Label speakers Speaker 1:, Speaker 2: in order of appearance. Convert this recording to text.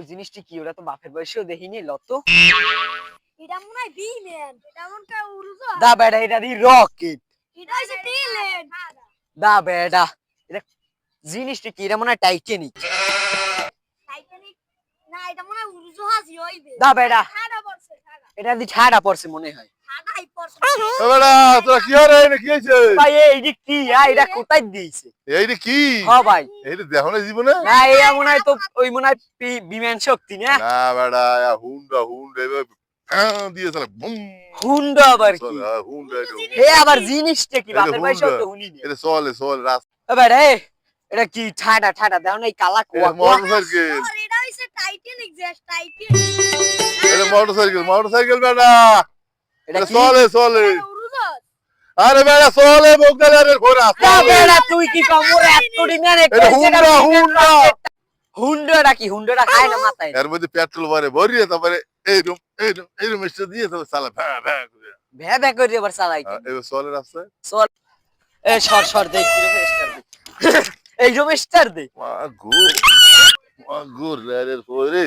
Speaker 1: ওই জিনিসটি কি? ওরা তো বাপের বয়সেও দেখিনি, লতো।
Speaker 2: এটা মনে হয় বিমান, এটা মনে হয় উড়ুজো।
Speaker 1: দা বেটা, এটা দি রকেট।
Speaker 2: এটা হইছে টেলেন।
Speaker 1: দা বেটা, এটা জিনিসটি কি? এটা মনে হয় টাইটানিক।
Speaker 2: টাইটানিক না, এটা মনে হয় উড়ুজো হাসি হইবে।
Speaker 1: দা বেটা,
Speaker 2: ঠাডা পড়ছে, ঠাডা।
Speaker 1: এটা দি ঠাডা পড়ছে মনে হয়।
Speaker 2: ঠাডাই পড়ছে।
Speaker 3: বেটা তোরা কি হরে না কি হইছে?
Speaker 1: ভাই এইটা কি? এটা কোথায় দিয়েছে?
Speaker 3: এইটা কি?
Speaker 1: হ্যাঁ ভাই।
Speaker 3: এইটা দেখো না জীবনে?
Speaker 1: না, এটা মনে হয় তো ওই মনে হয় বিমান শক্তি না?
Speaker 3: না বেটা, হুন্ডা হুন্ডা এভাবে দিয়ে চলে বুম।
Speaker 1: হুন্ডা আবার কি?
Speaker 3: হুন্ডা
Speaker 1: হে আবার জিনিসটা কি? বাপের বয়সেও তো শুনিনি।
Speaker 3: এটা চলে চলে রাস্তা।
Speaker 1: বেটা এটা কি? ঠাডা ঠাডা দেখো না, এই কালা কুয়া কুয়া।
Speaker 3: মোটরসাইকেল,
Speaker 2: আর এটা হইছে টাইটানিক, যে টাইটানিক।
Speaker 3: এটা মোটরসাইকেল মোটরসাইকেল বেটা।
Speaker 1: এটা
Speaker 3: এটা
Speaker 1: কি?
Speaker 3: চলে চলে।
Speaker 2: এটা উড়ুজো।
Speaker 3: আরে বেটা চলে বগদালের ঘোড়া।
Speaker 1: দা বেটা, তুই কি কমরে এতটি মেরে
Speaker 3: এটা হুন্ডা হুন্ডা।
Speaker 1: হুন্ডাটা কি? হুন্ডাটা খায় না মাথায়?
Speaker 3: এর মধ্যে পেট্রোল ভরে ভরিয়ে তারপরে এইরকম এসে দিয়ে তবে চালা ভ্যা ভ্যা করে।
Speaker 1: ভ্যা ভ্যা করে আবার চালাই।
Speaker 3: এবার চলে রাস্তায়।
Speaker 1: চল, এ সর সর দে, কিরকম স্টার দে। এই রকম স্টার দে।
Speaker 3: মা গো রেলের পরে